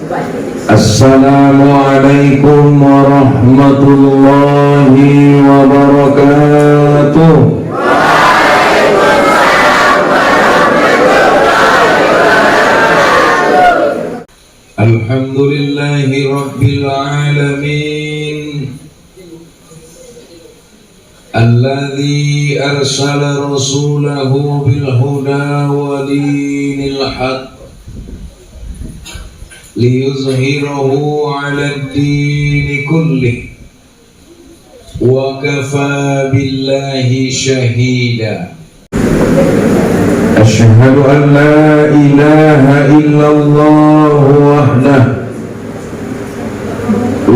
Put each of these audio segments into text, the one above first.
Assalamualaikum warahmatullahi wabarakatuh. Alhamdulillahi rabbil alamin, alladzi arsala rasulahu bil huda wa dinil haqq liyuzhirahu 'alad dini kullih wa kafa billahi shahida. Asyhadu an la ilaha illallah wahdahu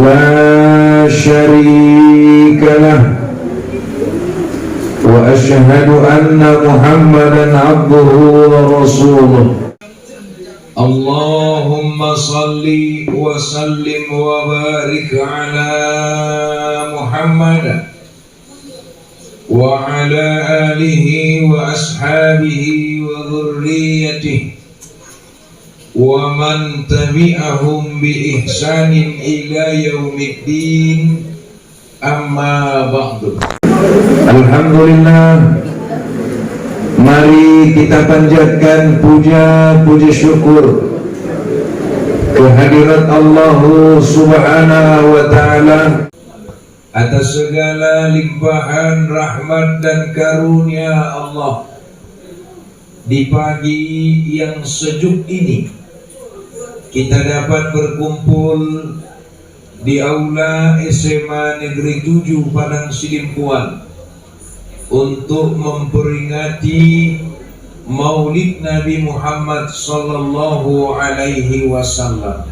la syarika lah wa asyhadu anna Muhammadan abduhu wa rasuluh. Allahumma salli wa sallim wa barik ala Muhammad wa ala alihi wa ashabihi wa dhurriyyatihi wa man tabi'ahum bi ihsanin ila yaumiddin, amma ba'du. Alhamdulillah, mari kita panjatkan puja syukur kehadirat Allah Subhanahu wa ta'ala atas segala limpahan rahmat dan karunia Allah di pagi yang sejuk ini. Kita dapat berkumpul di aula SMA Negeri 7 Padang Sidimpuan untuk memperingati Maulid Nabi Muhammad sallallahu alaihi wasallam.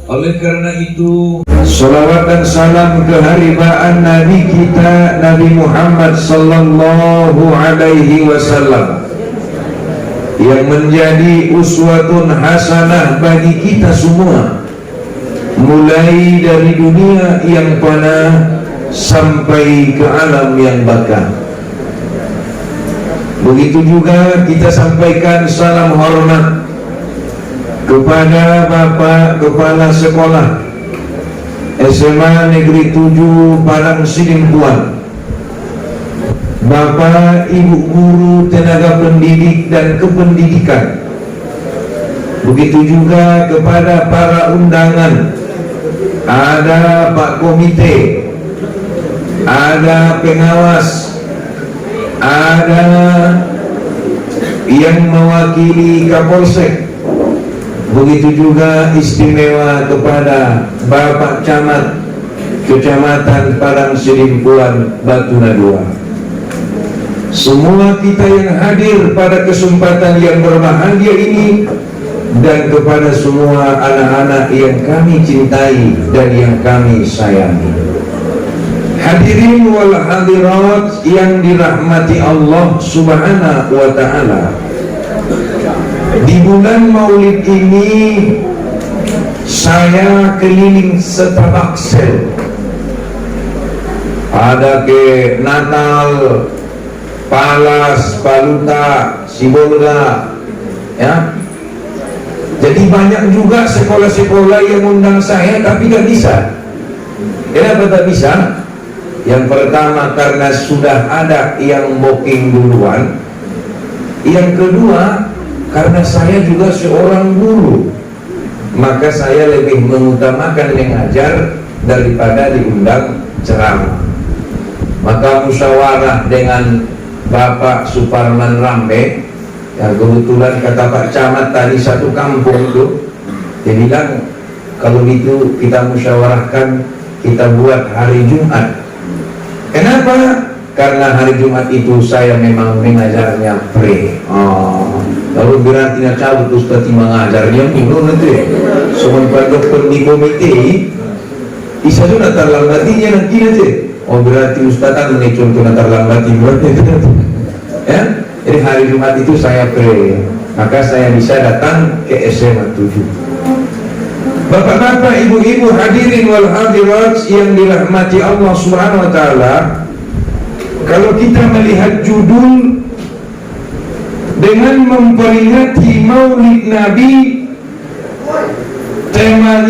Oleh karena itu, salawat dan salam keharibaan Nabi kita Nabi Muhammad sallallahu alaihi wasallam yang menjadi uswatun hasanah bagi kita semua, mulai dari dunia yang fana sampai ke alam yang baka. Begitu juga kita sampaikan salam hormat kepada Bapak Kepala Sekolah SMA Negeri 7 Padang Sidimpuan, Bapak Ibu Guru Tenaga Pendidik dan Kependidikan. Begitu juga kepada para undangan, ada Pak Komite, ada pengawas, ada yang mewakili Kapolsek. Begitu juga istimewa kepada Bapak Camat Kecamatan Padang Sidimpuan Batuna II. Semua kita yang hadir pada kesempatan yang berbahagia ini, dan kepada semua anak-anak yang kami cintai dan yang kami sayangi. Hadirin wal hadirat yang dirahmati Allah Subhanahu wa ta'ala, di bulan Maulid ini saya keliling Setabaksel. Ada ke Natal, Palas, Paluta, Sibolga, ya. Jadi banyak juga sekolah-sekolah yang undang saya, tapi gak bisa. Kenapa tak bisa? Yang pertama karena sudah ada yang booking duluan. Yang kedua, karena saya juga seorang guru, maka saya lebih mengutamakan mengajar daripada diundang ceramah. Maka musyawarah dengan Bapak Suparman Rambe, yang kebetulan kata Pak Camat tadi satu kampung itu, dia bilang kalau itu kita musyawarahkan, kita buat hari Jumat. Kenapa? Karena hari Jumat itu saya memang mengajarnya lalu berarti nak cabut Ustaz mengajarnya minggu nanti soal dokter di komite isa tu nak terlambatinya nanti nanti. Oh berarti Ustaz kan mencontoh nak terlambati berarti ya. Jadi hari Jumat itu saya maka saya bisa datang ke SMA 7. Bapak-bapak, ibu-ibu, hadirin wal hadirat yang dirahmati Allah Subhanahu wa ta'ala, kalau kita melihat judul dengan memperingati Maulid Nabi,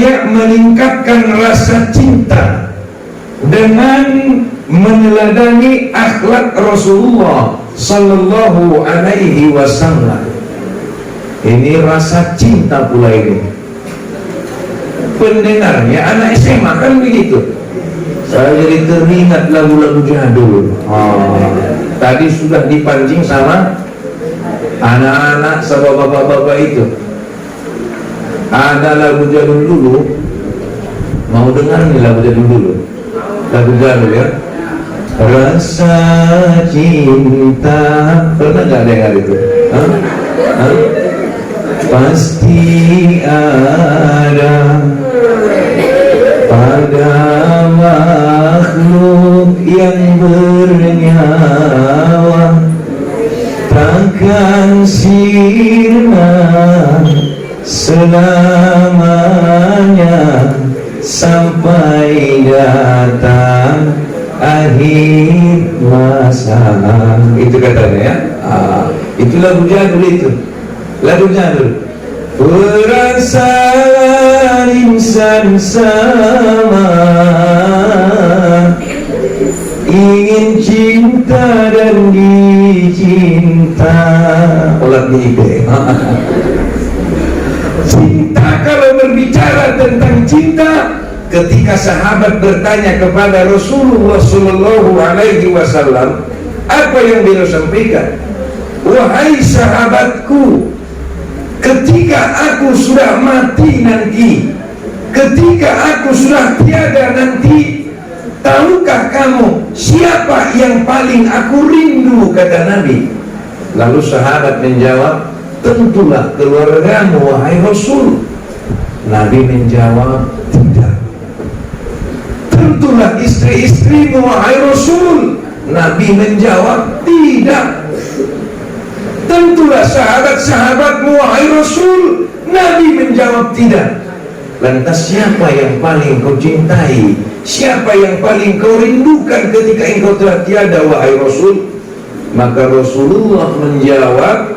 banyak meningkatkan rasa cinta dengan meneladani akhlak Rasulullah sallallahu alaihi wasallam. Ini rasa cinta pula ini. Pendengarnya anak SMA kan begitu. Saya jadi teringat lagu-lagu jadul. Tadi sudah dipancing sama anak-anak, sama bapak-bapak itu. Ada lagu jadul dulu. Mau dengar nih lagu jadul dulu? Lagu jadul ya. Rasa cinta, pernah nggak dengar itu? Pasti ada pada makhluk yang bernyawa, takkan sirna selamanya sampai datang akhir masa. Itu katanya ya. Itu lagu jadul itu. Lagu jadul. Perasaan insan sama, ingin cinta dan dicinta. Olah ide. Cinta, kalau berbicara tentang cinta, ketika sahabat bertanya kepada Rasulullah sallallahu alaihi wasallam, apa yang beliau sampaikan? Wahai sahabatku, ketika aku sudah mati nanti, ketika aku sudah tiada nanti, tahukah kamu siapa yang paling aku rindu, kata Nabi. Lalu sahabat menjawab, tentulah keluargamu wahai Rasul. Nabi menjawab, tidak. Tentulah istri-istrimu wahai Rasul. Nabi menjawab, tidak. Tentulah sahabat-sahabatmu wahai Rasul. Nabi menjawab, tidak. Lantas siapa yang paling kau cintai? Siapa yang paling kau rindukan ketika engkau telah tiada wahai Rasul? Maka Rasulullah menjawab,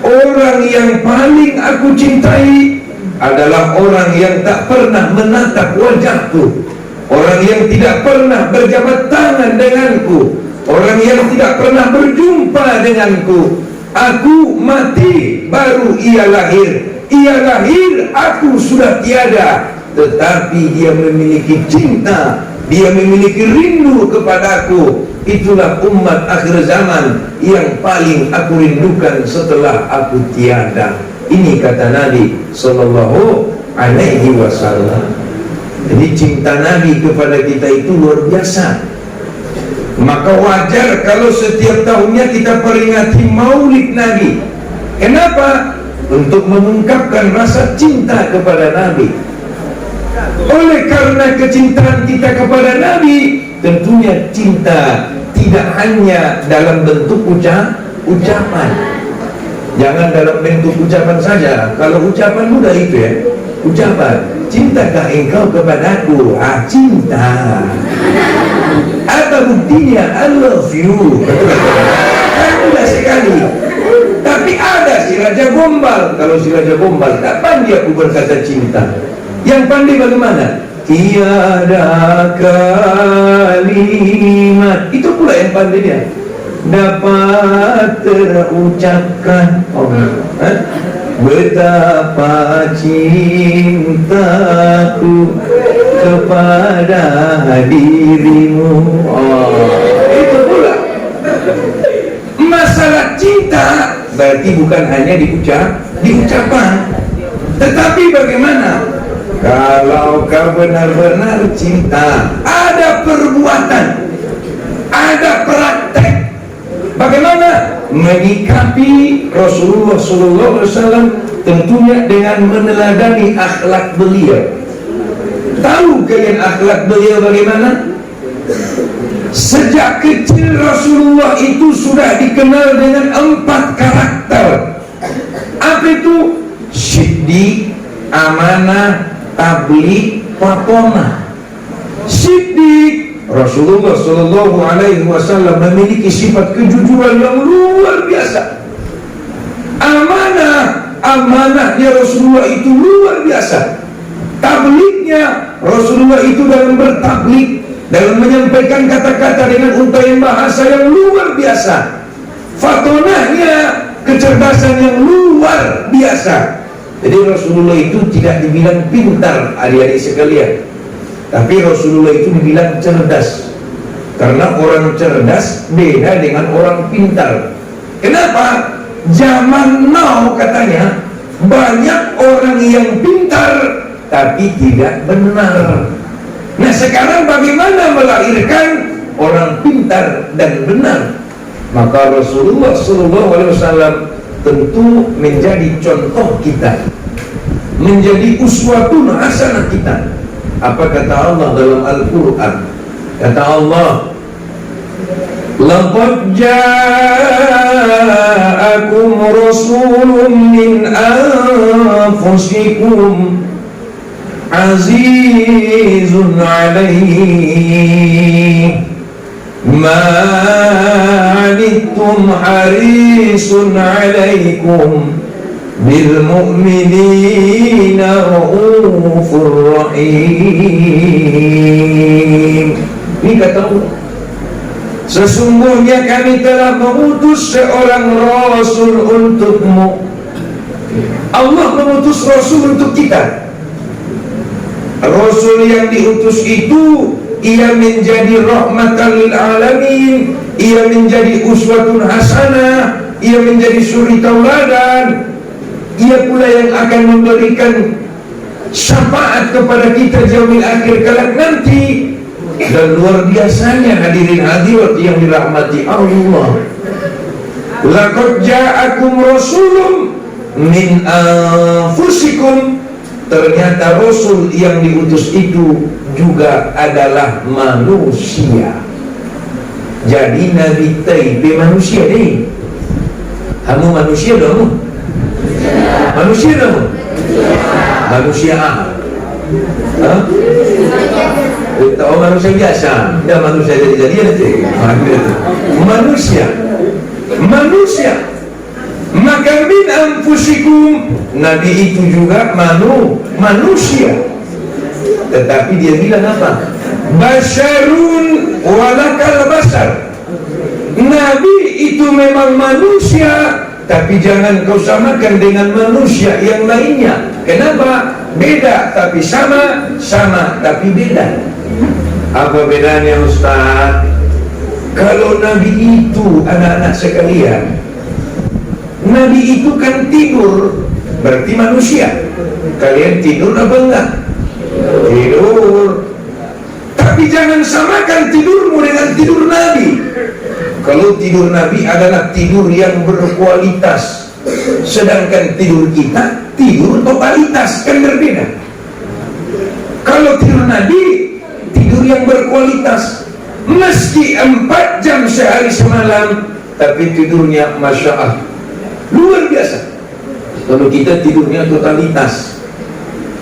orang yang paling aku cintai adalah orang yang tak pernah menatap wajahku, orang yang tidak pernah berjabat tangan denganku, orang yang tidak pernah berjumpa denganku. Aku mati, baru ia lahir. Ia lahir, aku sudah tiada. Tetapi dia memiliki cinta, dia memiliki rindu kepadaku. Itulah umat akhir zaman yang paling aku rindukan setelah aku tiada. Ini kata Nabi sallallahu alaihi wasallam. Jadi cinta Nabi kepada kita itu luar biasa. Maka wajar kalau setiap tahunnya kita peringati Maulid Nabi. Kenapa? Untuk mengungkapkan rasa cinta kepada Nabi. Oleh karena kecintaan kita kepada Nabi, tentunya cinta tidak hanya dalam bentuk ucapan. Jangan dalam bentuk ucapan saja. Kalau ucapan mudah itu ya, ucapan. Cintakah engkau kepadaku? Cinta. Apa buktinya? I love you. Kan mudah sekali. Tapi ada si Raja Gombal. Kalau si Raja Gombal tak pandai aku berkata cinta. Yang pandai bagaimana? Tiada kalimat, itu pula yang pandai dia, dapat terucapkan. Betapa cintaku kepada dirimu. Itu pula masalah cinta. Berarti bukan hanya diucapkan, tetapi bagaimana kalau kau benar-benar cinta? Ada perbuatan, ada praktek. Bagaimana menyikapi Rasulullah SAW? Tentunya dengan meneladani akhlak beliau. Tahu kalian akhlak beliau bagaimana? Sejak kecil Rasulullah itu sudah dikenal dengan 4 karakter. Apa itu? Siddiq, amanah, tabligh, watonah. Siddiq, Rasulullah Shallallahu Alaihi Wasallam memiliki sifat kejujuran yang luar biasa. Amanahnya Rasulullah itu luar biasa. Tabliknya, Rasulullah itu dalam bertablik, dalam menyampaikan kata-kata dengan untaian bahasa yang luar biasa. Fatonahnya, kecerdasan yang luar biasa. Jadi Rasulullah itu tidak dibilang pintar, adik-adik sekalian, tapi Rasulullah itu dibilang cerdas. Karena orang cerdas beda dengan orang pintar. Kenapa? Zaman now katanya banyak orang yang pintar tapi tidak benar. Nah sekarang bagaimana melahirkan orang pintar dan benar? Maka Rasulullah SAW tentu menjadi contoh kita, menjadi uswatun hasanah kita. Apa kata Allah dalam Al-Quran? Kata Allah, laqad ja'akum rasulun min anfusikum azizun alaihi ma anittum harisun alaikum bil mu'minina raufur rahim. Ini kata Allah, sesungguhnya kami telah mengutus seorang Rasul untukmu. Allah mengutus Rasul untuk kita. Rasul yang diutus itu, ia menjadi rahmatan lil alamin, ia menjadi uswatun hasanah, ia menjadi suri tauladan, ia pula yang akan memberikan syafaat kepada kita di yaumil akhir kelak nanti. Dan luar biasanya hadirin hadirat yang dirahmati Allah, laqad ja'akum rasulun min anfusikum, ternyata Rasul yang diutus itu juga adalah manusia. Jadi Nabi Taib manusia deh. Kamu manusia dong? Manusia dong? Manusia hah? Oh manusia biasa, tidak manusia jadi-jadian itu. Manusia. Maka min anfusikum, Nabi itu juga manusia. Tetapi dia bilang apa? Basyarun walakal basar. Nabi itu memang manusia, tapi jangan kau samakan dengan manusia yang lainnya. Kenapa? Beda tapi sama, sama tapi beda. Apa bedanya Ustaz? Kalau Nabi itu, anak-anak sekalian, Nabi itu kan tidur, berarti manusia. Kalian tidur apa enggak? Tidur. Tapi jangan samakan tidurmu dengan tidur Nabi. Kalau tidur Nabi adalah tidur yang berkualitas, sedangkan tidur kita tidur totalitas, kan berbeda. Kalau tidur Nabi tidur yang berkualitas, meski 4 jam sehari semalam, tapi tidurnya Masya Allah luar biasa. Kalau kita tidurnya totalitas,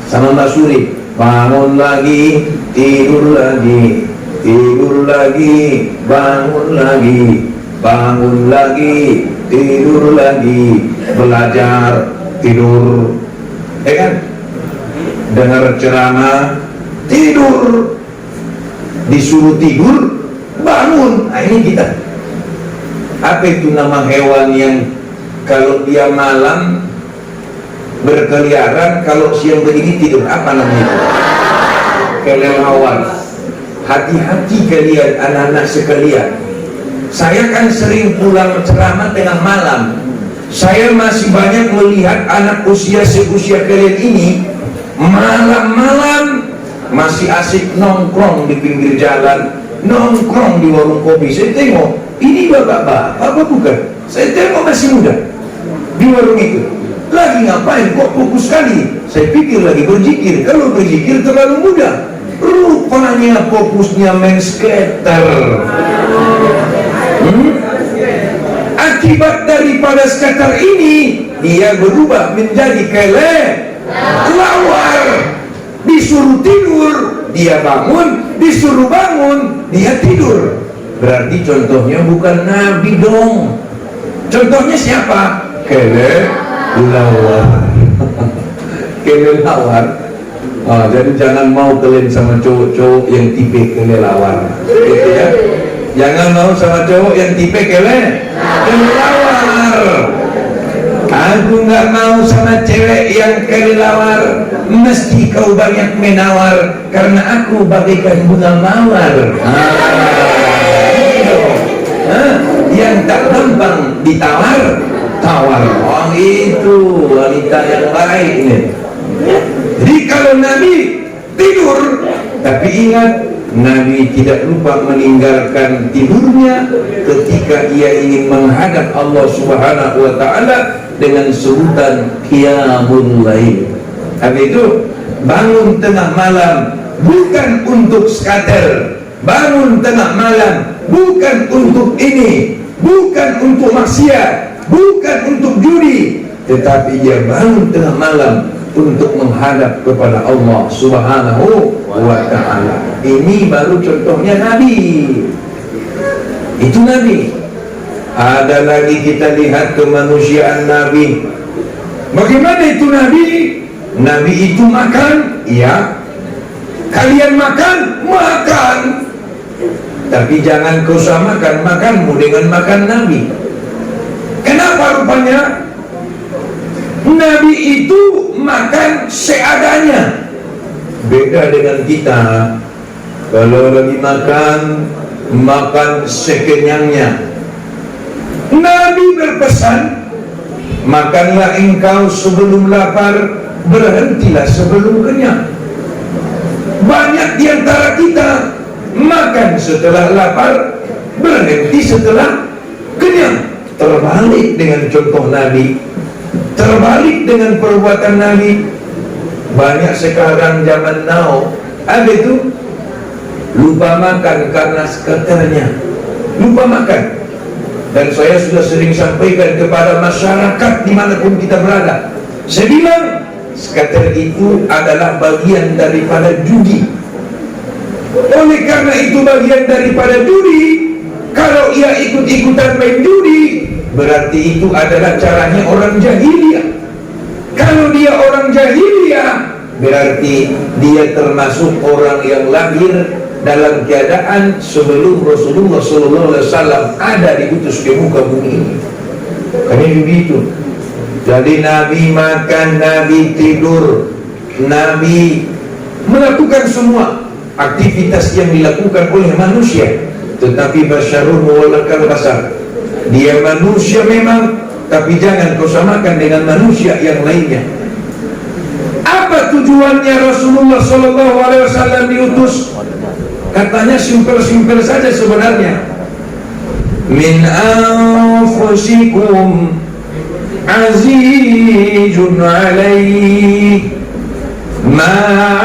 sama Mbak Suri, bangun lagi, tidur lagi, tidur lagi, bangun lagi, bangun lagi, tidur lagi, belajar, tidur, ya kan? Dengar ceramah, tidur, disuruh tidur, bangun. Nah ini kita. Apa itu nama hewan yang kalau dia malam berkeliaran, kalau siang begini tidur? Apa namanya? Kelelawar. Hati-hati kalian anak-anak sekalian. Saya kan sering pulang ceramah tengah malam. Saya masih banyak melihat anak usia seusia kalian ini malam-malam masih asik nongkrong di pinggir jalan, nongkrong di warung kopi. Saya tengok, ini bapak-bapak, apa bukan? Saya tengok masih muda di warung itu. Lagi ngapain? Kok fokus sekali? Saya pikir lagi berzikir. Kalau berzikir terlalu muda. Rupanya fokusnya main skater. Akibat daripada skater ini, dia berubah menjadi kelelawar. Disuruh tidur, dia bangun. Disuruh bangun, dia tidur. Berarti contohnya bukan Nabi dong. Contohnya siapa? Kelelawar. Kelelawar. Jadi jangan mau kalian sama cowok-cowok yang tipe kelelawar, gitu ya. Jangan mau sama cowok yang tipe kelelawar. Aku nggak mau sama cewek yang kelelawar. Mesti kau banyak menawar, karena aku bagaikan bunga mawar. Yang tak gampang ditawar, tawar. Oh itu wanita yang baik nih. Jadi kalau Nabi tidur, tapi ingat, Nabi tidak lupa meninggalkan tidurnya ketika ia ingin menghadap Allah Subhanahu wa Ta'ala dengan sebutan qiyamul lail. Habis itu bangun tengah malam bukan untuk skater, bangun tengah malam bukan untuk ini, bukan untuk maksiat, bukan untuk judi, tetapi ia bangun tengah malam untuk menghadap kepada Allah Subhanahu wa Ta'ala. Ini baru contohnya Nabi. Itu Nabi. Ada lagi kita lihat kemanusiaan Nabi. Bagaimana itu Nabi? Nabi itu makan, ya. Kalian makan, makan. Tapi jangan kau samakan makanmu dengan makan Nabi. Kenapa rupanya? Nabi itu makan seadanya. Beda dengan kita. Kalau lagi makan, makan sekenyangnya. Nabi berpesan, makanlah engkau sebelum lapar, berhentilah sebelum kenyang. Banyak di antara kita makan setelah lapar, berhenti setelah kenyang. Terbalik dengan contoh Nabi, terbalik dengan perbuatan Nabi. Banyak sekarang zaman now ada itu lupa makan karena skaternya, lupa makan. Dan saya sudah sering sampaikan kepada masyarakat dimanapun kita berada, saya bilang skater itu adalah bagian daripada judi. Oleh karena itu bagian daripada judi, kalau ia ikut-ikutan main judi, berarti itu adalah caranya orang jahiliyah. Kalau dia orang jahiliyah, berarti dia termasuk orang yang lahir dalam keadaan sebelum Rasulullah SAW ada diutus ke muka bumi ini. Karena begitu. Jadi Nabi makan, Nabi tidur, Nabi melakukan semua aktivitas yang dilakukan oleh manusia. Tetapi basyarun muwallakal basar. Dia manusia memang, tapi jangan kau samakan dengan manusia yang lainnya. Apa tujuannya Rasulullah SAW diutus? Katanya simpel-simpel saja sebenarnya. Min anfusikum azizun alaih ma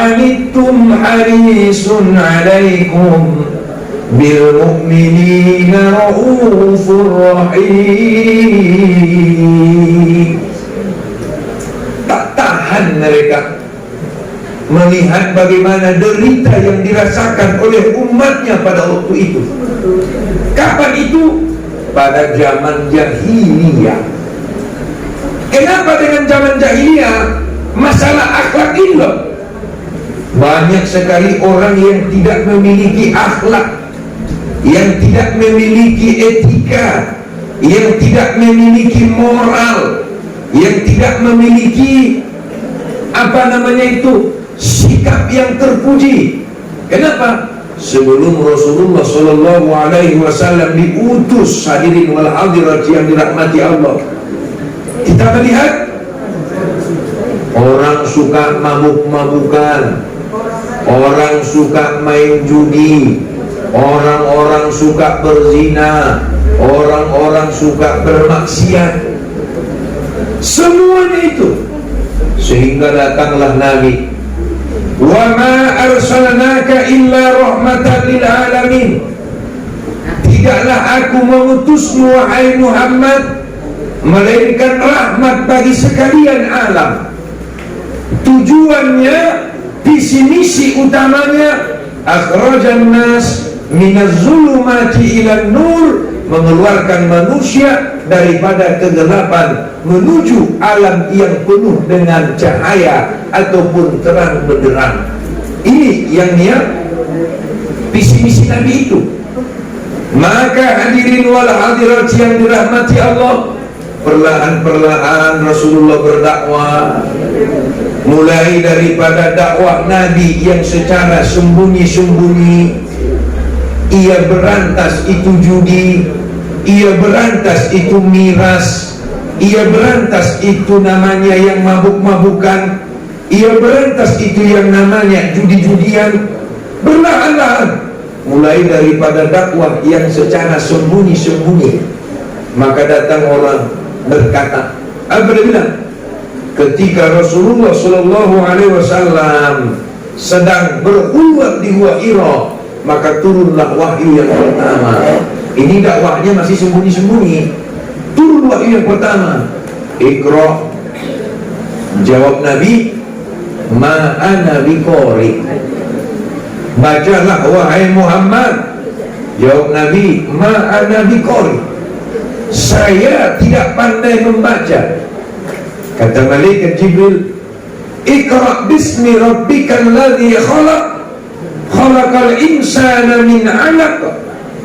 anittum harisun alaikum bil mu'minina raufur rahim. Tak tahan mereka melihat bagaimana derita yang dirasakan oleh umatnya pada waktu itu. Kapan itu? Pada zaman jahiliyah. Kenapa dengan zaman jahiliyah? Masalah akhlak ini loh. Banyak sekali orang yang tidak memiliki akhlak, yang tidak memiliki etika, yang tidak memiliki moral, yang tidak memiliki sikap yang terpuji. Kenapa? Sebelum Rasulullah SAW diutus, hadirin wal hadirat yang dirahmati Allah, kita melihat orang suka mabuk-mabukan, orang suka main judi, orang-orang suka berzina, orang-orang suka bermaksiat, semuanya itu. Sehingga datanglah Nabi, wa ma arsalnaka illa rahmatan lil alamin. Tidaklah aku mengutusmu wahai Muhammad melainkan rahmat bagi sekalian alam. Tujuannya, visi misi utamanya, akhrajan nas minaz zulumati ilan nur, mengeluarkan manusia daripada kegelapan menuju alam yang penuh dengan cahaya ataupun terang benderang. Ini yang dia visi misi Nabi itu. Maka hadirin wal hadirat yang dirahmati Allah, perlahan-perlahan Rasulullah berdakwah, mulai daripada dakwah Nabi yang secara sembunyi-sembunyi. Ia berantas itu judi, ia berantas itu miras, ia berantas itu namanya yang mabuk-mabukan, ia berantas itu yang namanya judi-judian. Perlahan-lahan mulai daripada dakwah yang secara sembunyi-sembunyi. Maka datang orang berkata, apa dia bilang? Ketika Rasulullah SAW sedang berkhulwat di Gua Hira, maka turunlah wahyu yang pertama. Ini dakwahnya masih sembunyi-sembunyi. Turun wahyu yang pertama, Iqra. Jawab Nabi, ma ana biqari. Bacalah wahai Muhammad. Jawab Nabi, ma ana biqari. Saya tidak pandai membaca. Kata malaikat Jibril, Iqra bismi rabbikal ladzi khalaq, khalaqal insana min 'alaq,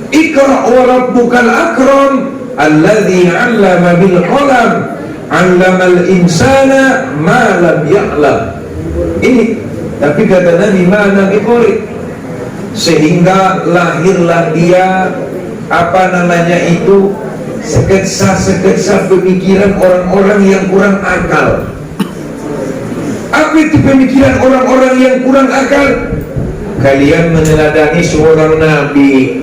Iqra wa rabbukal akram, alladzi 'allama bil qalam, 'allamal insana ma lam ya'lam. Ini, tapi kata Nabi, ma ana biqari. Sehingga lahirlah dia, apa namanya itu, sketsa-sketsa pemikiran orang-orang yang kurang akal. Apa itu pemikiran orang-orang yang kurang akal? Kalian meneladani seorang Nabi,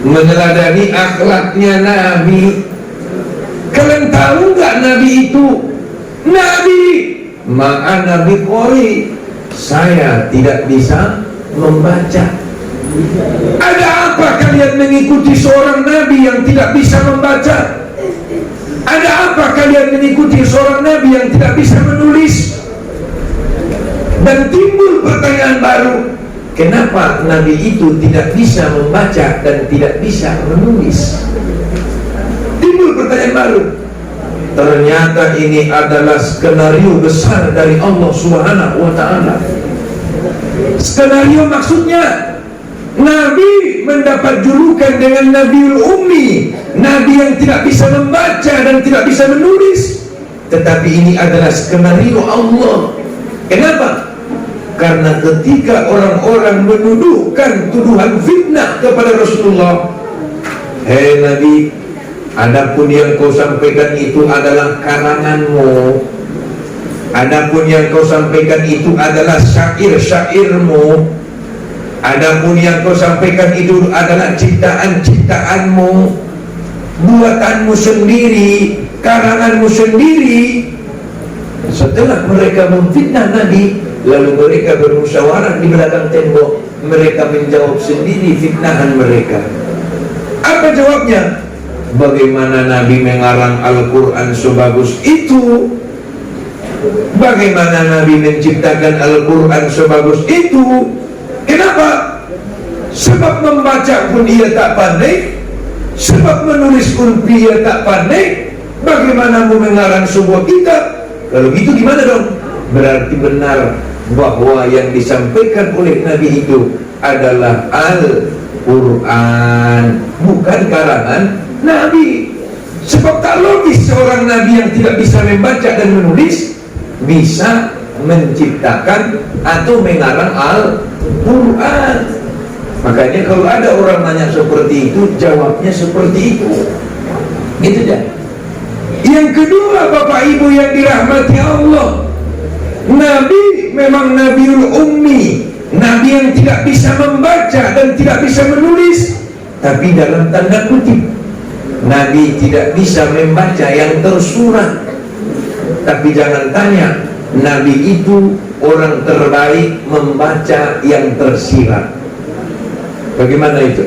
meneladani akhlaknya Nabi. Kalian tahu nggak Nabi itu? Nabi, ma'an Nabi Qori, saya tidak bisa membaca. Ada apa kalian mengikuti seorang Nabi yang tidak bisa membaca? Ada apa kalian mengikuti seorang Nabi yang tidak bisa menulis? Dan timbul pertanyaan baru, kenapa Nabi itu tidak bisa membaca dan tidak bisa menulis? Timbul pertanyaan baru. Ternyata ini adalah skenario besar dari Allah Subhanahu wa ta'ala. Skenario maksudnya, Nabi mendapat julukan dengan Nabiul Ummi, Nabi yang tidak bisa membaca dan tidak bisa menulis. Tetapi ini adalah skenario Allah. Kenapa? Karena ketika orang-orang menuduhkan tuduhan fitnah kepada Rasulullah, hei Nabi, adapun yang kau sampaikan itu adalah karanganmu, adapun yang kau sampaikan itu adalah syair-syairmu, adapun yang kau sampaikan itu adalah ciptaan-ciptaanmu, buatanmu sendiri, karanganmu sendiri. Setelah mereka memfitnah Nabi, lalu mereka bermusyawarah di belakang tembok, mereka menjawab sendiri fitnahan mereka. Apa jawabnya? Bagaimana Nabi mengarang Al-Quran sebagus itu? Bagaimana Nabi menciptakan Al-Quran sebagus itu? Kenapa? Sebab membaca pun dia tak pandai, sebab menulis pun dia tak pandai. Bagaimana mau mengarang sebuah kitab? Kalau gitu gimana dong? Berarti benar bahwa yang disampaikan oleh Nabi itu adalah Al-Quran, bukan karangan Nabi. Sebab tak logis seorang Nabi yang tidak bisa membaca dan menulis bisa menciptakan atau mengarang Al-Quran. Makanya kalau ada orang nanya seperti itu, jawabnya seperti itu. Gitu dah. Yang kedua, Bapak Ibu yang dirahmati Allah, Nabi memang Nabiul Ummi, Nabi yang tidak bisa membaca dan tidak bisa menulis. Tapi dalam tanda kutip, Nabi tidak bisa membaca yang tersurat. Tapi jangan tanya, Nabi itu orang terbaik membaca yang tersirat. Bagaimana itu?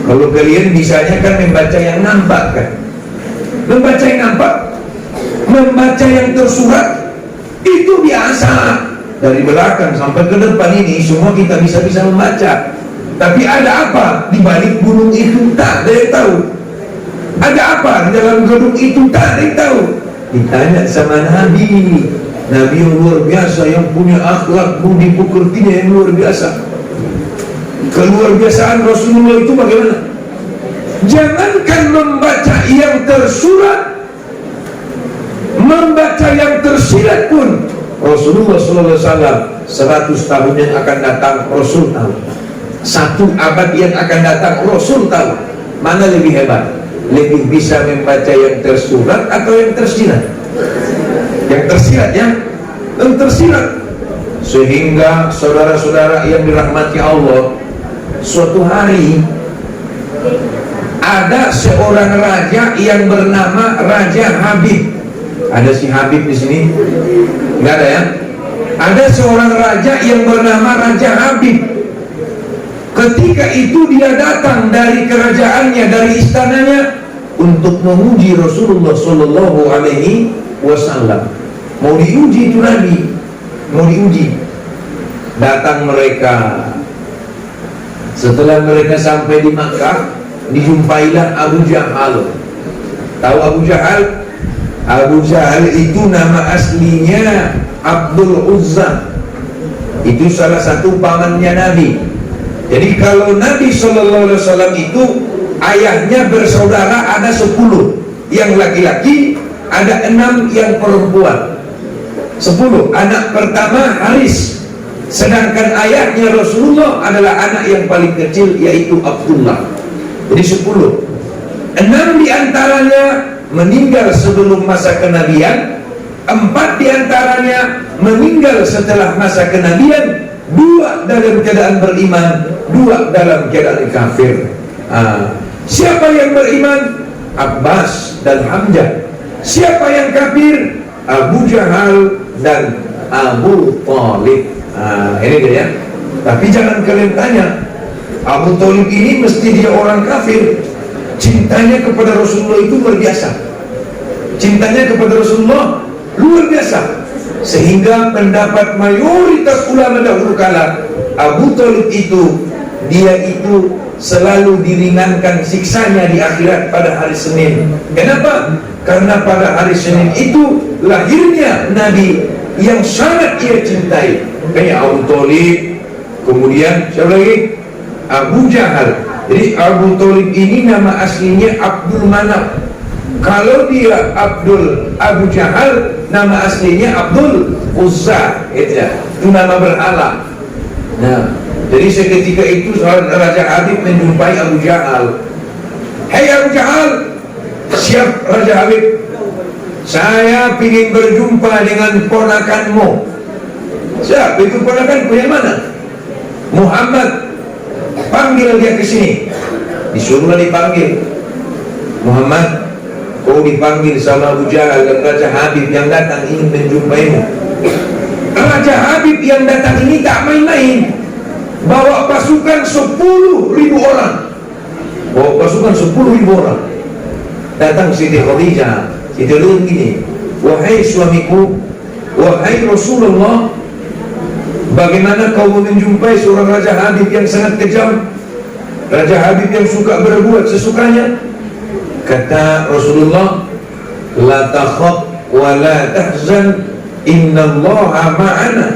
Kalau kalian bisanya kan membaca yang nampak kan? Membaca yang nampak, membaca yang tersurat, itu biasa. Dari belakang sampai ke depan ini semua kita bisa membaca. Tapi ada apa di balik gunung itu? Tak ada yang tahu. Ada apa di dalam gedung itu? Tak ada yang tahu. Ditanya sama Nabi yang luar biasa, yang punya akhlak budi pekertinya yang luar biasa. Keluar biasaan Rasulullah itu bagaimana? Jangankan membaca yang tersurat, membaca yang tersirat pun Rasulullah SAW 100 tahun yang akan datang Rasul tahu, 1 abad yang akan datang Rasul tahu. Mana lebih hebat? Lebih bisa membaca yang tersurat atau yang tersirat? Yang tersirat ya, yang tersirat. Sehingga saudara-saudara yang dirahmati Allah, suatu hari ada seorang raja yang bernama Raja Habib. Ada si Habib di sini? Enggak ada ya? Ada seorang raja yang bernama Raja Habib. Ketika itu dia datang dari kerajaannya, dari istananya untuk menguji Rasulullah Sallallahu Alaihi Wasallam. Mau diuji itu Nabi, mau diuji. Datang mereka. Setelah mereka sampai di Makkah, dijumpailah Abu Jahal. Tahu Abu Jahal? Abu Jahal itu nama aslinya Abdul Uzza. Itu salah satu pamannya Nabi. Jadi kalau Nabi Sallallahu Alaihi Wasallam itu ayahnya bersaudara ada 10 yang laki-laki, ada 6 yang perempuan. 10. Anak pertama Haris, sedangkan ayahnya Rasulullah adalah anak yang paling kecil, yaitu Abdullah. Jadi 10. 6 diantaranya meninggal sebelum masa kenabian, 4 diantaranya meninggal setelah masa kenabian, 2 dalam keadaan beriman, 2 dalam keadaan kafir. Siapa yang beriman? Abbas dan Hamzah. Siapa yang kafir? Abu Jahal dan Abu Thalib. Ini dia ya. Tapi jangan kalian tanya, Abu Thalib ini mesti dia orang kafir. Cintanya kepada Rasulullah itu luar biasa. Cintanya kepada Rasulullah luar biasa, sehingga pendapat mayoritas ulama dahulu kala, Abu Thalib itu, dia itu selalu diringankan siksanya di akhirat pada hari Senin. Kenapa? Karena pada hari Senin itu lahirnya Nabi yang sangat ia cintai. Kayak Abu Thalib, kemudian siapa lagi? Abu Jahal. Jadi Abu Thalib ini nama aslinya Abdul Manaf. Kalau dia Abu Jahal, nama aslinya Abdul Uzza. Itu nama berhala. Nah, jadi seketika itu Raja Habib menjumpai Abu Jahal. Hei Abu Jahal, siap Raja Habib, saya ingin berjumpa dengan ponakanmu. Siap, itu ponakanku yang mana? Muhammad. Panggil dia ke sini. Disuruhlah dipanggil. Muhammad, kau dipanggil sama Abu Jahal dan Raja Habib yang datang ingin menjumpaimu. Raja Habib yang datang ini tak main-main. Bawa pasukan 10.000 orang. Bawa pasukan 10.000 orang. Datang Siti Khadijah. Siti Khadijah gini, wahai suamiku, wahai Rasulullah, bagaimana kau menjumpai seorang Raja Habib yang sangat kejam, Raja Habib yang suka berbuat sesukanya? Kata Rasulullah, la takhaf wa la tahzan, innallaha ma'ana.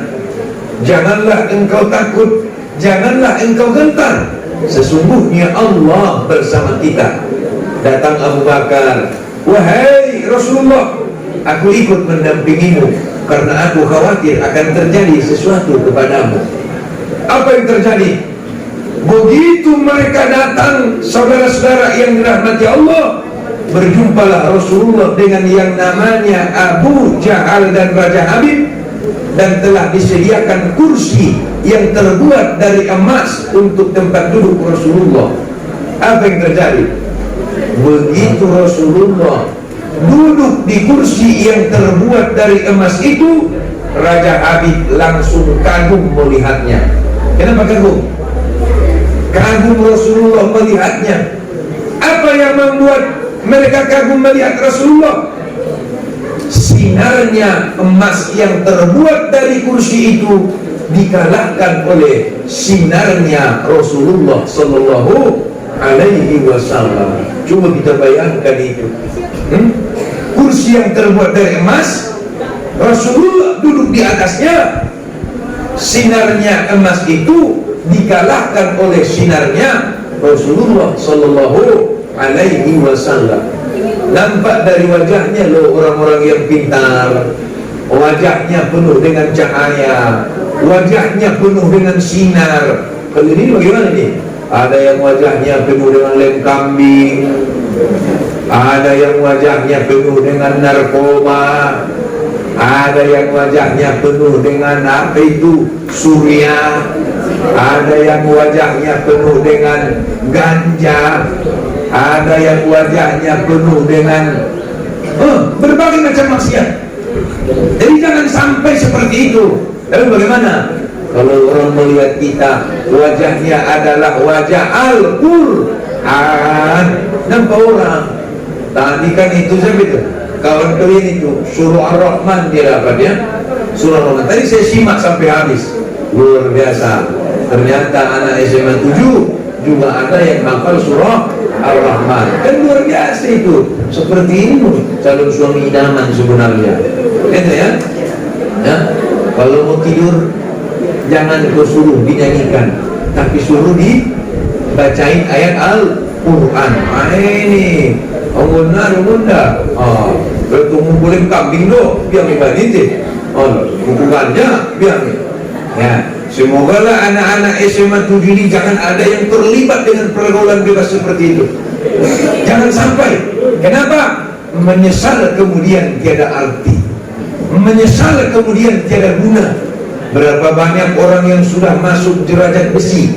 Janganlah engkau takut, janganlah engkau gentar, sesungguhnya Allah bersama kita. Datang Abu Bakar, wahai Rasulullah, aku ikut mendampingimu karena aku khawatir akan terjadi sesuatu kepadamu. Apa yang terjadi? Begitu mereka datang, saudara-saudara yang dirahmati Allah, berjumpalah Rasulullah dengan yang namanya Abu Jahal dan Raja Habib, dan telah disediakan kursi yang terbuat dari emas untuk tempat duduk Rasulullah. Apa yang terjadi? Begitu Rasulullah duduk di kursi yang terbuat dari emas itu, Raja Habib langsung kagum melihatnya. Kenapa kagum? Kagum Rasulullah melihatnya. Apa yang membuat mereka kagum melihat Rasulullah? Sinarnya emas yang terbuat dari kursi itu dikalahkan oleh sinarnya Rasulullah Sallallahu Alaihi Wasallam. Coba kita bayangkan itu. Kursi yang terbuat dari emas, Rasulullah duduk di atasnya. Sinarnya emas itu dikalahkan oleh sinarnya Rasulullah Sallallahu Alaihi Wasallam. Nampak dari wajahnya loh orang-orang yang pintar. Wajahnya penuh dengan cahaya, wajahnya penuh dengan sinar. Kalau ini bagaimana nih? Ada yang wajahnya penuh dengan lem kambing, ada yang wajahnya penuh dengan narkoba, ada yang wajahnya penuh dengan apa itu surya, ada yang wajahnya penuh dengan ganja, ada yang wajahnya penuh dengan berbagai macam maksiat. Jadi jangan sampai seperti itu. Lalu bagaimana kalau orang melihat kita wajahnya adalah wajah Al-Quran? Nampak orang tadi kan itu saya itu kawan kalian itu surah Ar-Rahman dia dapat ya, surah Ar-Rahman tadi saya simak sampai habis. Luar biasa, ternyata anak SMA 7 juga ada yang hafal surah Ar-Rahman. Kan luar biasa itu. Seperti ini calon suami idaman sebenarnya. Gitu ya. Ya. Kalau mau tidur jangan kau suruh dinyanyikan, tapi suruh dibacain ayat Al-Quran. Ini benar bunda. Betul ngumpulin kambing do, biar ibadah. Hukumannya biar. Ya. Semoga lah anak-anak SMA 7 ini jangan ada yang terlibat dengan pergaulan bebas seperti itu. Jangan sampai. Kenapa? Menyesal kemudian tiada arti, menyesal kemudian tiada guna. Berapa banyak orang yang sudah masuk derajat besi,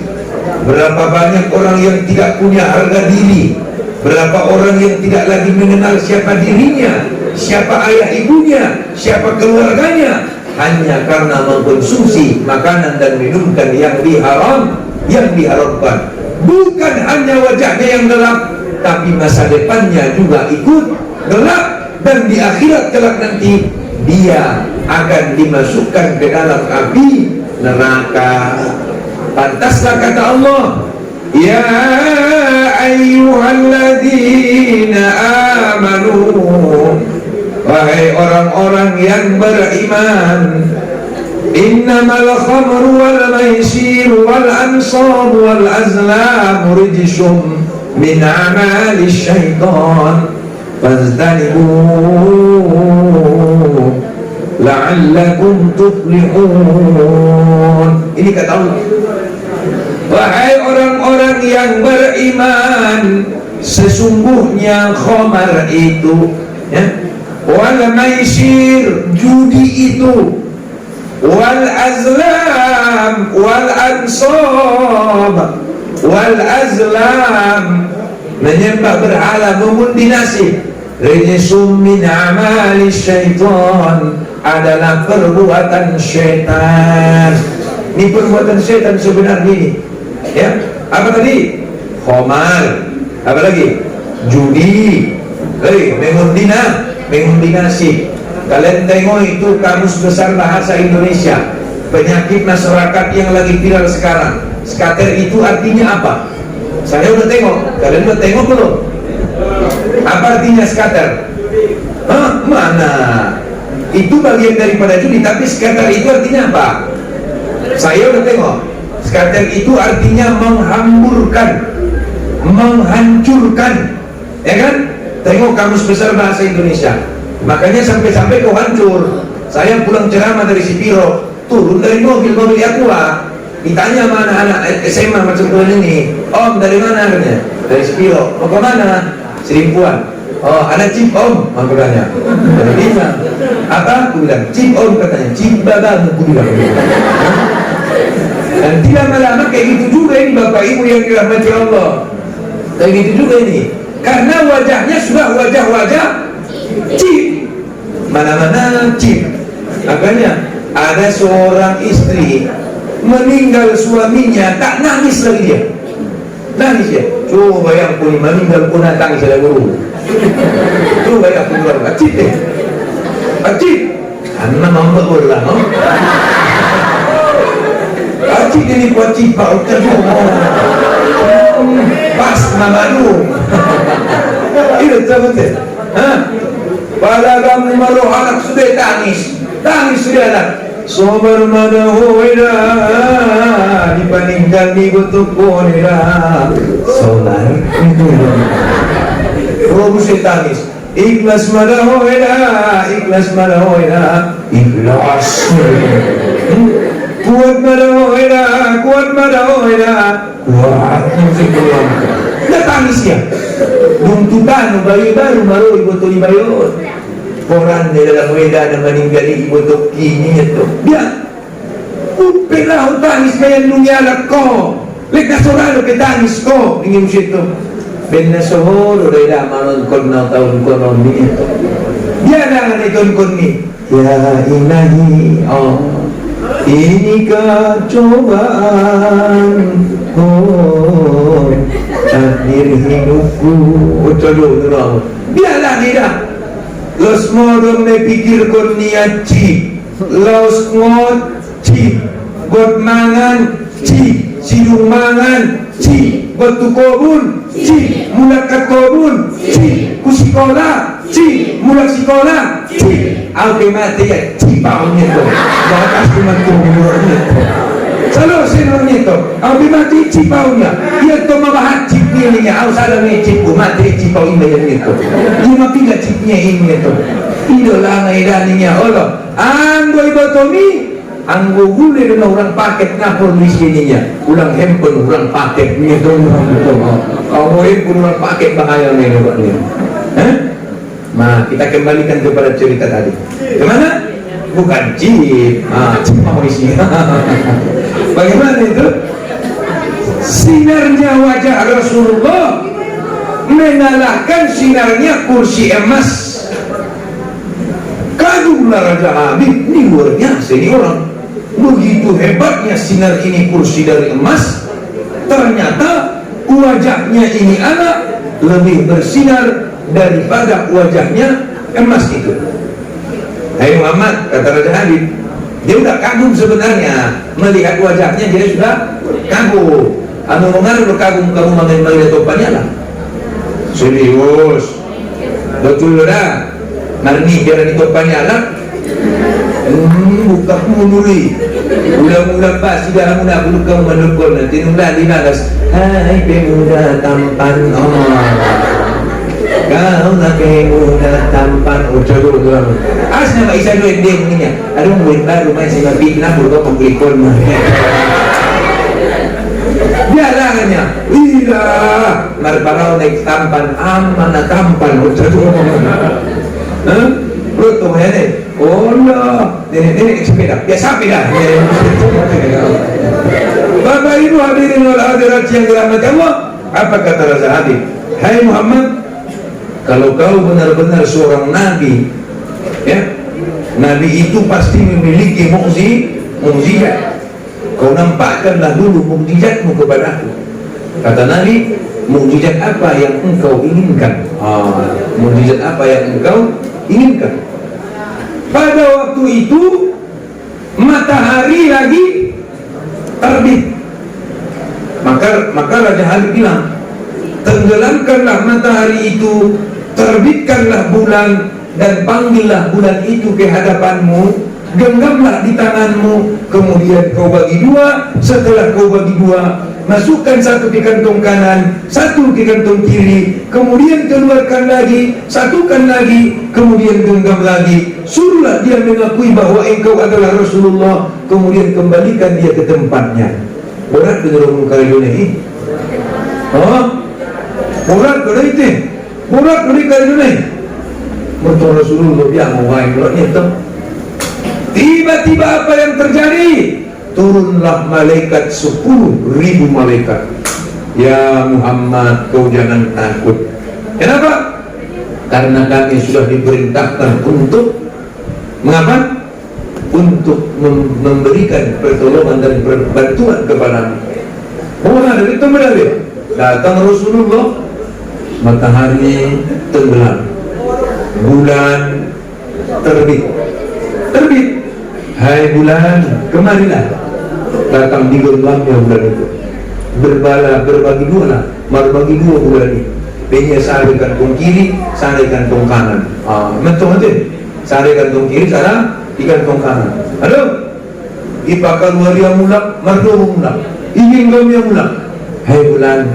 berapa banyak orang yang tidak punya harga diri, berapa orang yang tidak lagi mengenal siapa dirinya, siapa ayah ibunya, siapa keluarganya, hanya karena mengkonsumsi makanan dan minuman yang diharamkan. Bukan hanya wajahnya yang gelap, tapi masa depannya juga ikut gelap, dan di akhirat kelak nanti dia akan dimasukkan ke dalam api neraka. Pantaslah kata Allah, ya ayyuhalladzina amanu, wahai orang-orang yang beriman, innamal khamru wal maisir wal ansab wal azlam rijsum min amali syaitan faztanibuh la'allakum tuflihun. Ini kata Allah, wahai orang-orang yang beriman, sesungguhnya khamar itu ya, wal maisir judi itu, wal azlam wal ansab wal azlam menyembah berhala, mengundi nasib, rijsum min amali syaitan, adalah perbuatan syaitan. Ini perbuatan syaitan sebenarnya ini ya. Apa tadi? Khamar, apa lagi? Judi, mengundi nasib. Kalian tengok itu kamus besar bahasa Indonesia, penyakit masyarakat yang lagi viral sekarang. Skater itu artinya apa? Saya udah tengok, kalian udah tengok belum? Apa artinya skater? Mana? Itu bagian daripada judi, tapi skater itu artinya apa? Saya udah tengok. Skater itu artinya menghamburkan, menghancurkan, ya kan? Tengok kamus besar bahasa Indonesia. Makanya sampai-sampai kau hancur. Saya pulang ceramah dari Sipiro, turun dari mobil Aqua, ditanya mana anak SMA macam tuan ini, om dari mana katanya? Dari Sipiro. Mau ke mana? Serimpuan. Oh, ada chip om, aku tanya. Dari mana? Apa? Aku bilang chip om, katanya chip babamu, aku bilang. Dan tidak lama kayak gitu juga ini bapak ibu yang dirahmati Allah. Kayak gitu juga ini, karena wajahnya sudah wajah-wajah chip, mana-mana chip. Makanya ada seorang istri meninggal suaminya, tak nangis lagi dia. Nangis ya. Coba yang pun meninggal pun nangis ada guru. Coba yang pun keluar acip deh. Acip. Karena mampu lah, no? Acip ini kuat cipa, udah pas mangadu. Itu betul. Pada kamu maruh anak sudah tangis sudah anak. Sobar madahu ila dibandingkan dibutuh konira. Sobar itu. Robu saya tangis. Ikhlas madahu ila, ikhlas madahu ila, ikhlas. Kuat madahu ila, kuat madahu ila, kuat. Dah tangis ya. Duntutan baru baru ibu tu dibayar. Koran di dalam weda dan meninggal ibu tu kini itu. Dia upelah tangis mayan dunia ko. Lekas orang le tangis ko ingin situ. Benda sohor reda manon kono tahun kono ni itu. Dia dah ikon ni. Ya ilahi inikah cobaan takdir hidupku. Coba biarlah dia. Los modom ne pikir kon niat ci, los ngot ci, got mangan ci, sidung mangan ci, got tukobun ci, mulak kobun ci, kusikola ci, mulak sikola ci, alke mati ya ci paunya to, bakas kuman kumurnya to. Selalu sinurnya to, alke mati ci paunya, ia to mabahat cipnya ni, aus ada ni cipu mati ci pau ini to. Lima tiga cipnya ini to. Idola ngaidaninya Allah. Anggo ibotomi, anggo gule dengan orang paket ngapur di sininya. Ulang handphone orang paket ni to. Kalau handphone orang paket bahaya ni buat ni. Nah, kita kembalikan kepada cerita tadi. Kemana? Bukan chip, chip mau isi. Bagaimana itu? Sinarnya wajah Rasulullah mengalahkan sinarnya kursi emas. Kagumlah Raja Habib, ini luar biasa ini orang. Begitu hebatnya sinar ini kursi dari emas. Ternyata wajahnya ini anak lebih bersinar daripada wajahnya emas itu. Hai Muhammad, kata Raja Habib, dia sudah kagum sebenarnya melihat wajahnya, dia sudah kagum. Anu mengaruh kagum kamu mengenai topannya lah. Serius, betul dah. Narni biar di topannya lah. Buka mului. Ulang-ulang pas sudah muda bulu kamu menukul nanti nunda dinagas. Hai pemuda tampan, kau nak pemuda tampan. Coba. Asal nak isa duit dia punya. Aduh duit baru main sama bina bulu kau pembeli kon. Dia larangnya, iya, marbarau naik tampan, aman tampan, Betul ya nih, oh no, ini sepeda, ya sepeda. Bapak Ibu hadirin wal hadirat yang dirahmati Allah, apa kata Raja Habib? Hai Muhammad, kalau kau benar-benar seorang nabi, ya, nabi itu pasti memiliki mukjizat. Kau nampakkanlah dulu mukjizatmu kepadaku. Kata Nabi, mukjizat apa yang engkau inginkan? Mukjizat apa yang engkau inginkan? Pada waktu itu matahari lagi terbit. Maka Raja Habib bilang, tenggelamkanlah matahari itu, terbitkanlah bulan, dan panggillah bulan itu ke hadapanmu. Genggamlah di tanganmu, kemudian kau bagi dua. Setelah kau bagi dua, masukkan satu di kantong kanan, satu di kantong kiri, kemudian keluarkan lagi, satukan lagi, kemudian genggam lagi. Suruhlah dia mengakui bahwa engkau adalah Rasulullah, kemudian kembalikan dia ke tempatnya. Berat benar kali ini. Berat kali itu. Berat kali ini. Betul Rasulullah dia mau main itu. Tiba-tiba apa yang terjadi? Turunlah malaikat 10.000 malaikat. Ya Muhammad, kau jangan takut. Kenapa? Karena kami sudah diperintahkan untuk mengapa? Untuk memberikan pertolongan dan bantuan kepadamu. Dari itu berada. Datang Rasulullah, matahari tenggelam, bulan terbit. Hai bulan, kemarilah. Datang di genggamnya bulan itu. Berbagi dua lah, berbagi dua bulan ini. Dia sari kantong kiri, sari kantong kanan. Mentong aja. Sari kantong kiri, sana di kantong kanan. Aduh, ipakal waria mulak, mardo mulak, ingin gamia mulak. Hai bulan,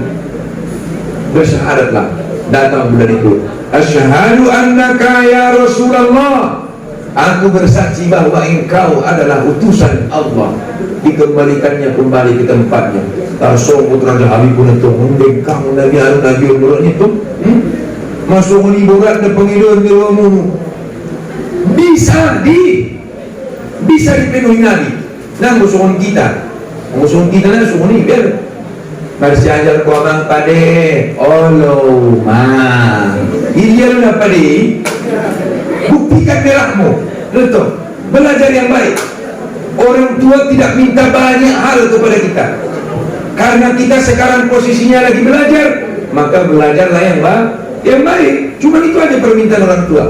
bersyahadatlah. Datang bulan itu. Asyhadu annaka ya Rasulullah. Aku bersaksi bahwa engkau adalah utusan Allah. Dikembalikannya kembali ke tempatnya. Langsung putra Habib pun itu mendekang Nabi Nabi itu. Masuk meniburat dan penghidupan ilmu. Bisa dipenuhi Nabi. Nah musuhan kita nah musuhan ini biar. Masih ajar kau abang pade. Olo ma. Iya lu nak pade. Buktikan merahmu. Betul. Belajar yang baik. Orang tua tidak minta banyak hal kepada kita. Karena kita sekarang posisinya lagi belajar, maka belajarlah yang baik. Cuma itu aja permintaan orang tua.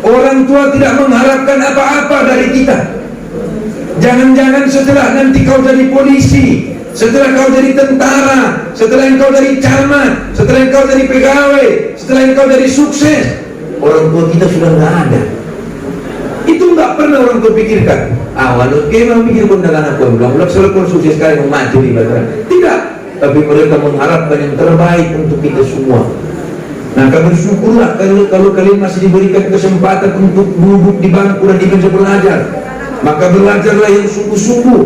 Orang tua tidak mengharapkan apa-apa dari kita. Jangan-jangan setelah nanti kau jadi polisi, setelah kau jadi tentara, setelah kau jadi camat, setelah kau jadi pegawai, setelah kau jadi sukses, orang tua kita sudah nggak ada. Itu nggak pernah orang tua pikirkan. Walau kita pikir pun dengan aku bilang, selalu sukses sekali maju di badan. Tidak, tapi mereka mengharapkan yang terbaik untuk kita semua. Nah, kami bersyukurlah kalau kalian masih diberikan kesempatan untuk duduk di bangku dan dibenci belajar. Maka belajarlah yang sungguh-sungguh.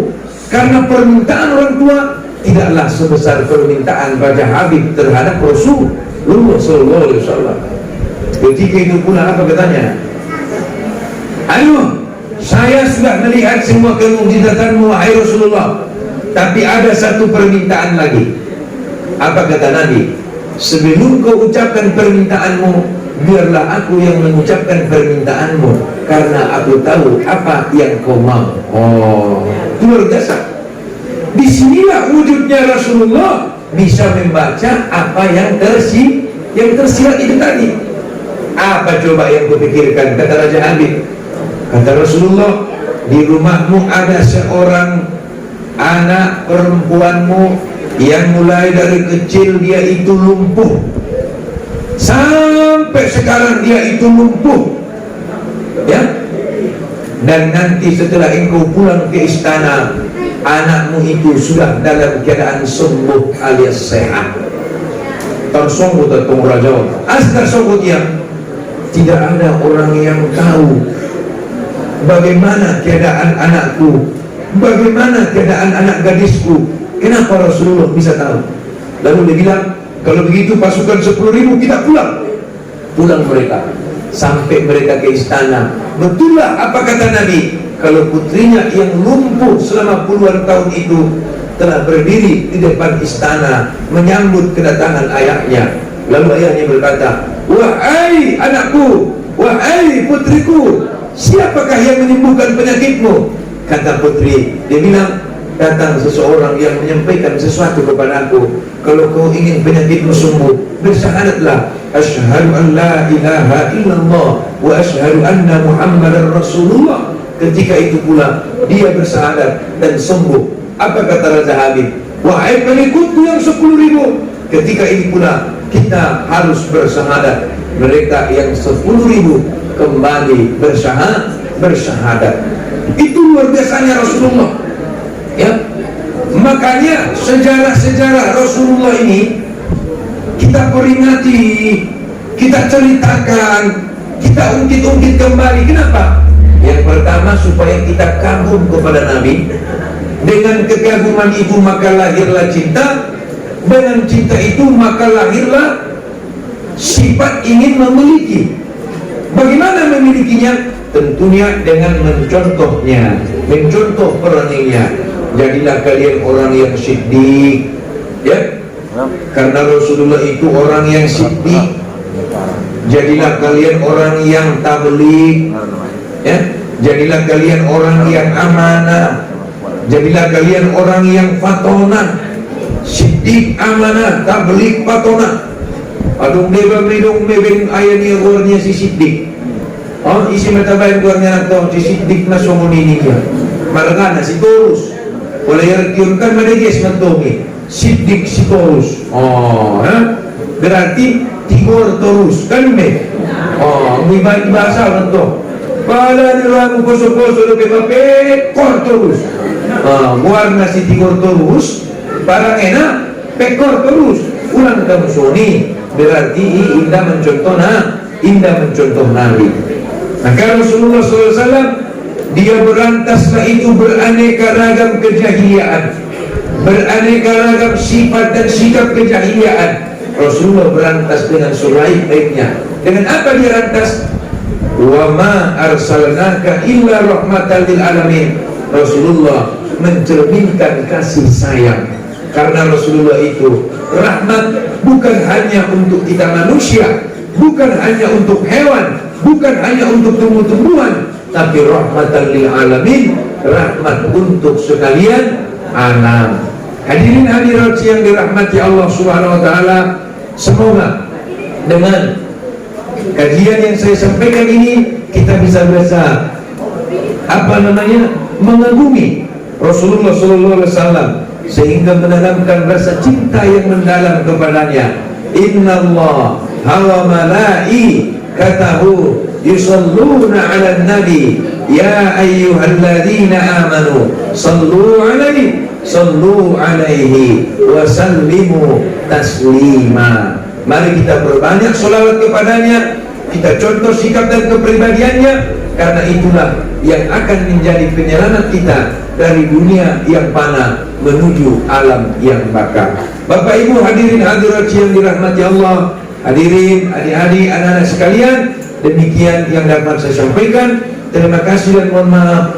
Karena permintaan orang tua tidaklah sebesar permintaan Raja Habib terhadap Rasulullah Sallallahu Alaihi Wasallam. Ketika itu pula apa katanya? Ayo, saya sudah melihat semua kemukjizatanmu wahai Rasulullah, tapi ada satu permintaan lagi. Apa kata Nabi? Sebelum kau ucapkan permintaanmu, biarlah aku yang mengucapkan permintaanmu, karena aku tahu apa yang kau mau. Luar biasa. Disinilah wujudnya Rasulullah, bisa membaca apa yang tersirat itu tadi. Apa coba yang kau pikirkan? Kata Raja Habib, kata Rasulullah, di rumahmu ada seorang anak perempuanmu yang mulai dari kecil dia itu lumpuh, sampai sekarang dia itu lumpuh, ya. Dan nanti setelah engkau pulang ke istana, anakmu itu sudah dalam keadaan sembuh alias sehat. Tersungguh tentang Raja Asgar Sokotia, tidak ada orang yang tahu bagaimana keadaan anakku, bagaimana keadaan anak gadisku. Kenapa Rasulullah bisa tahu? Lalu dia bilang, kalau begitu pasukan 10.000 kita pulang mereka sampai mereka ke istana. Betullah apa kata Nabi, kalau putrinya yang lumpuh selama puluhan tahun itu telah berdiri di depan istana menyambut kedatangan ayahnya. Lalu ayahnya berkata, wahai anakku, wahai putriku, siapakah yang menyembuhkan penyakitmu? Kata putri, dia bilang, datang seseorang yang menyampaikan sesuatu kepadaku. Kalau kau ingin penyakitmu sembuh, bersyahadatlah, asyhadu an la ilaha illallah wa asyhadu anna muhammadar rasulullah. Ketika itu pula dia bersyahadat dan sembuh. Apa kata Raja Habib? Wahai pengikutku yang 10.000, ketika ini pula kita harus bersyahadat. Mereka yang 10.000 kembali bersyahadat. Itu luar biasanya Rasulullah, ya. Makanya sejarah-sejarah Rasulullah ini kita peringati, kita ceritakan, kita ungkit-ungkit kembali. Kenapa? Yang pertama supaya kita kagum kepada Nabi. Dengan kekaguman itu maka lahirlah cinta. Dengan cinta itu maka lahirlah sifat ingin memiliki. Bagaimana memilikinya? Tentunya dengan mencontohnya, mencontoh perannya. Jadilah kalian orang yang siddiq, ya. Karena Rasulullah itu orang yang siddiq. Jadilah kalian orang yang tabligh, ya. Jadilah kalian orang yang amanah. Jadilah kalian orang yang fatonah. Siddiq, amanah, tabligh, fatonah. Adung bebeng ayatnya gornya si siddiq. Isi matabayan gornya atau si siddiq na sumunininya. Marangana si Torus. Oleh yang diunkan madeges mentomi siddiq si Torus. berarti tigor terus kan me. Oh, ngibah bahasa orang tu. Pada dalam poso-poso lebih pekor terus. Warna si tigor terus, barang enak pekor terus. Ulang kamu soni berarti indah mencontoh Nabi. Maka Rasulullah SAW dia berantaslah itu beraneka ragam kejahiliaan, beraneka ragam sifat dan sikap kejahiliaan. Rasulullah berantas dengan sebaik-baiknya. Dengan apa dia rantas? Wa ma arsalnaka illa rahmatan lil alamin. Rasulullah mencerminkan kasih sayang, karena Rasulullah itu rahmat bukan hanya untuk kita manusia, bukan hanya untuk hewan, bukan hanya untuk tumbuh-tumbuhan, tapi rahmatan lil alamin, rahmat untuk sekalian alam. Hadirin hadirat yang dirahmati Allah Subhanahu wa taala, semoga dengan kajian yang saya sampaikan ini kita bisa mengagumi Rasulullah sallallahu alaihi wasallam sehingga menanamkan rasa cinta yang mendalam kepadanya. Innallaha wa malaikatahu yusalluna 'alan nabi ya ayyuhalladzina amanu sallu 'alaihi wa sallimu taslima. Mari kita berbanyak sholawat kepadanya, kita contoh sikap dan kepribadiannya, karena itulah yang akan menjadi penyelamat kita dari dunia yang fana menuju alam yang bakal. Bapak Ibu hadirin hadirat yang dirahmati Allah, hadirin adik-adik anak-anak sekalian, demikian yang dapat saya sampaikan. Terima kasih dan mohon maaf,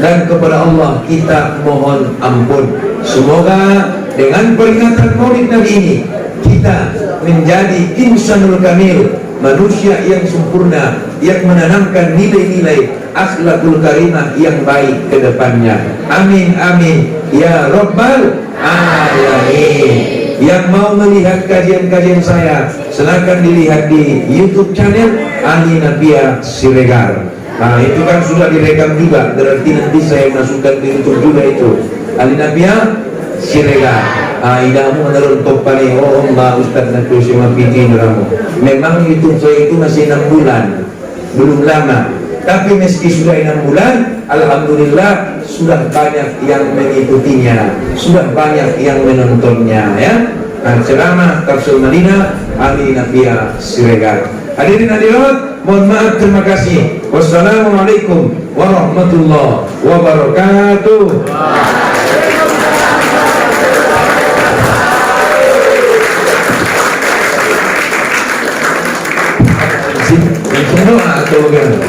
dan kepada Allah kita mohon ampun. Semoga dengan peringatan Maulid Nabi ini kita menjadi insanul kamil, manusia yang sempurna, yang menanamkan nilai-nilai akhlakul karimah yang baik ke depannya. Amin amin ya rabbal alamin. Yang mau melihat kajian-kajian saya, silakan dilihat di YouTube channel Ali Nabia Siregar. Nah, itu kan sudah direkam juga, berarti nanti saya masukkan di YouTube juga itu Ali Nabia Siregar. Idamu menurut topani, oh Allah Ustaz Nabi Syema Piti nuramu. Memang YouTube saya itu masih 6 bulan, belum lama. Tapi meski sudah 6 bulan, alhamdulillah sudah banyak yang mengikutinya, sudah banyak yang menontonnya ya. Ceramah Tafsir Madinah Ali Nabia Siregar. Hadirin hadirat, mohon maaf, terima kasih. Wassalamualaikum warahmatullahi wabarakatuh. Doa atau bagaimana?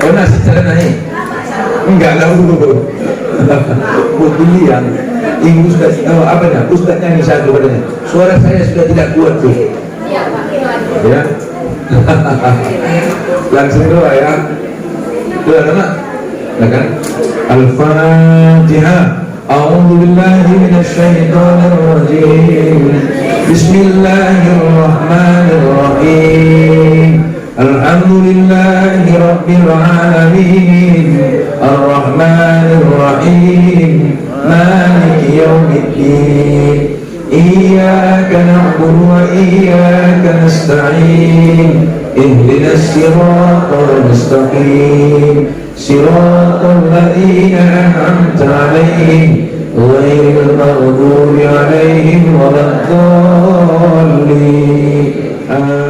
Oh nasi celana ini? Enggak lah dulu. Bukan yang ibu sudah apa ya? Ustaz nyanyi satu padanya. Suara saya sudah tidak kuat tuh. Ya. Langsung doa ya. Doa nama? Kan? Al-Fatihah. A'udzu billahi minasy syaithanir rajim. Bismillahirrahmanirrahim. Alhamdulillahi rabbil alamin. Ar-Rahmanir Rahim. Maliki yaumiddin. Iyyaka na'budu wa iyyaka nasta'in. Ihdinas siratal mustaqim. Siratal ladzina an'amta 'alaihim ghairil maghdubi 'alaihim waladdallin.